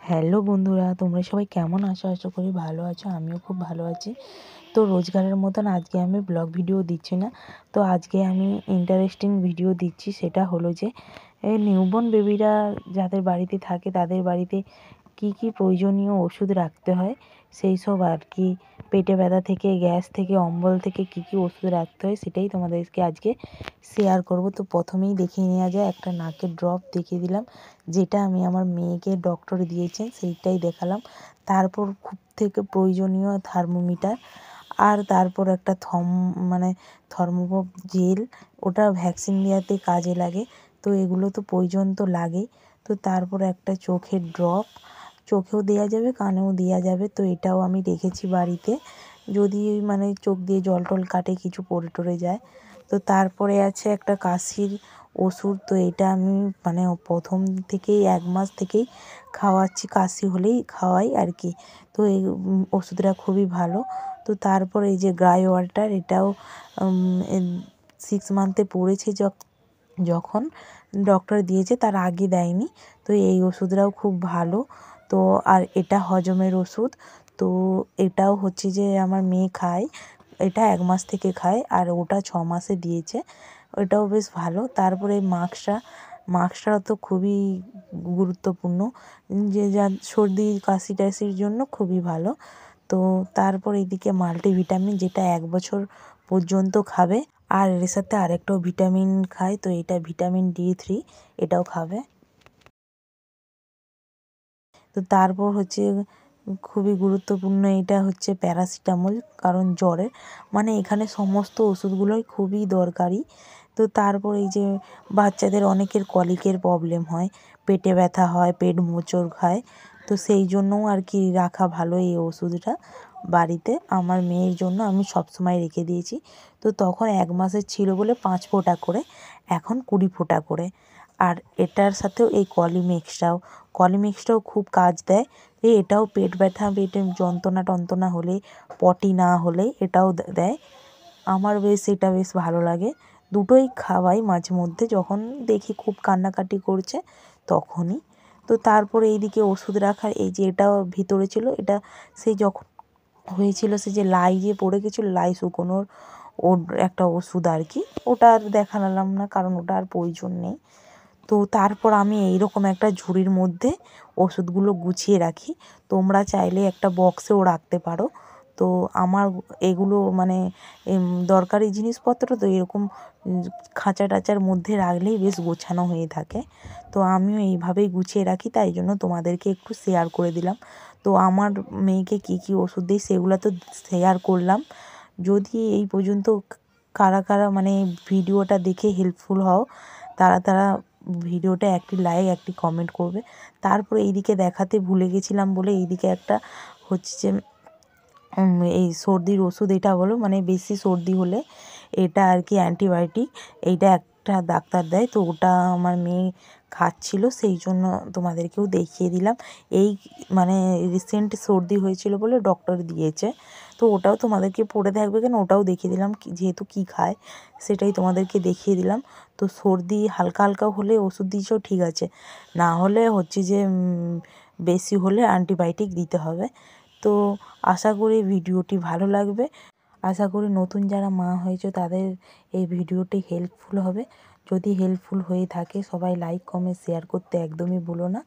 Hello বন্ধুরা, তোমরা সবাই কেমন আছো? আশা করি ভালো আছো। আমিও খুব ভালো আছি। তো রোজগারের মতন আজকে আমি ব্লগ ভিডিও দিচ্ছি না। তো আজকে আমি ইন্টারেস্টিং ভিডিও দিচ্ছি। সেটা হলো যে নিউবর্ন বেবিরা যাদের বাড়িতে থাকে তাদের বাড়িতে কি কি প্রয়োজনীয় ওষুধ রাখতে হয়, সেই সব আর কি। পেটে ব্যথা থেকে, গ্যাস থেকে, অম্বল থেকে কি কি ওষুধ রাখতে হয় সেটাই তোমাদেরকে আজকে শেয়ার করব। তো প্রথমেই দেখিয়ে নেওয়া যায়, একটা নাকের ড্রপ দেখিয়ে দিলাম, যেটা আমি আমার মেয়েকে ডক্টর দিয়েছেন সেইটাই দেখালাম। তারপর খুব থেকে প্রয়োজনীয় থার্মোমিটার, আর তারপর একটা থার্মোকপ জেল, ওটা ভ্যাকসিন দেওয়াতে কাজে লাগে। তো এগুলো তো প্রয়োজন তো লাগেই। তো তারপর একটা চোখের ড্রপ, চোখেও দেওয়া যাবে, কানেও দেওয়া যাবে। তো এটাও আমি রেখেছি বাড়িতে, যদি চোখ দিয়ে জল টল কাটে, কিছু পড়ে টরে যায়। তো তারপরে আছে একটা কাশির ওষুধ। তো এটা আমি প্রথম থেকেই 1 মাস থেকেই খাওয়াচ্ছি, কাশি হলেই খাওয়াই আর কি। তো এই ওষুধটা খুবই ভালো। তো তারপরে এই যে গ্রাই ওয়াটার, এটাও 6 মান্থে পড়েছে যখন ডক্টর দিয়েছে, তার আগে দেয়নি। তো এই ওষুধটাও খুব ভালো। তো আর এটা হজমের ওষুধ। তো এটাও হচ্ছে যে আমার মেয়ে খায়, এটা 1 মাস থেকে খায়, আর ওটা 6 মাসে দিয়েছে, ওটাও বেশ ভালো। তারপরে মাস্কটা তো খুবই গুরুত্বপূর্ণ, যে যা সর্দি কাশি টাশির জন্য খুবই ভালো। তো তারপর এদিকে মাল্টিভিটামিন, যেটা 1 বছর পর্যন্ত খাবে, আর এর সাথে আরেকটাও ভিটামিন খায়। তো এটা ভিটামিন D3, এটাও খাবে। তো তারপর হচ্ছে খুবই গুরুত্বপূর্ণ, এটা হচ্ছে প্যারাসিটামল, কারণ জ্বরের এখানে সমস্ত ওষুধগুলোই খুবই দরকারি। তো তারপর এই যে বাচ্চাদের অনেকের কলিকের প্রবলেম হয়, পেটে ব্যথা হয়, পেট মোচড় খায়, তো সেই জন্যও আর কি রাখা ভালো এই ওষুধটা বাড়িতে। আমার মেয়ের জন্য আমি সবসময় রেখে দিয়েছি। তো তখন 1 মাসের ছিল বলে 5 ফোঁটা করে, এখন 20 ফোঁটা করে। আর এটার সাথেও এই কলিমিক্সটাও খুব কাজ দেয়। এটাও পেট ব্যথা, পেটে যন্ত্রণা টন্ত্রণা হলে, পটি না হলে এটাও দেয়। আমার এটা বেশ ভালো লাগে। দুটোই খাওয়াই মাঝে মধ্যে, যখন দেখি খুব কান্নাকাটি করছে তখনই। তো তারপরে এইদিকে ওষুধ রাখার, এই যে এটাও ভিতরে ছিল, এটা সেই যখন হয়েছিল, সে যে লাই যে পড়ে গেছিলো, লাই শুকোনোর ওর একটা ওষুধ আর কি। ওটা আর দেখালাম না, কারণ ওটা আর প্রয়োজন নেই। তো তারপর আমি এইরকম একটা ঝুড়ির মধ্যে ওষুধগুলো গুছিয়ে রাখি। তোমরা চাইলে একটা বক্সেও রাখতে পারো। তো আমার এগুলো দরকারি জিনিসপত্র, তো এরকম খাঁচা টাচার মধ্যে রাখলেই বেশ গোছানো হয়ে থাকে। তো আমিও এইভাবেই গুছিয়ে রাখি, তাই জন্য তোমাদেরকে একটু শেয়ার করে দিলাম। তো আমার মেয়েকে কী কী ওষুধ দিই সেগুলো তো শেয়ার করলাম। যদি এই পর্যন্ত কারা কারা ভিডিওটা দেখে হেল্পফুল হও, তারা ভিডিওটা একটি লাইক, একটি কমেন্ট করবে। তারপরে এইদিকে দেখাতে ভুলে গেছিলাম বলে, এইদিকে একটা হচ্ছে যে এই সর্দির ওষুধ, এটা হলো বেশি সর্দি হলে এটা আর কি অ্যান্টিবায়োটিক, এইটা একটা ডাক্তার দেয়। তো ওটা আমার মেয়ে খাচ্ছিল, সেই জন্য তোমাদেরকেও দেখিয়ে দিলাম। এই রিসেন্ট সর্দি হয়েছিল বলে ডক্টর দিয়েছে। তো ওটাও তোমাদেরকে পড়ে থাকবে কেন, ওটাও দেখিয়ে দিলাম, যেহেতু কী খায় সেটাই তোমাদেরকে দেখিয়ে দিলাম। তো সর্দি হালকা হালকা হলে ওষুধ দিয়েছো, ঠিক আছে, না হলে হচ্ছে যে বেশি হলে অ্যান্টিবায়োটিক দিতে হবে। তো আশা করি ভিডিওটি ভালো লাগবে। আশা করি নতুন যারা মা হয়েছে তাদের এই ভিডিওটি হেল্পফুল হবে। যদি হেল্পফুল হয়ে থাকে, সবাই লাইক কমেন্ট শেয়ার করতে একদমই ভুলো না।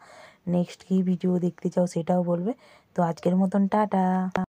নেক্সট কী ভিডিও দেখতে চাও সেটাও বলবে। তো আজকের মতন টাটা।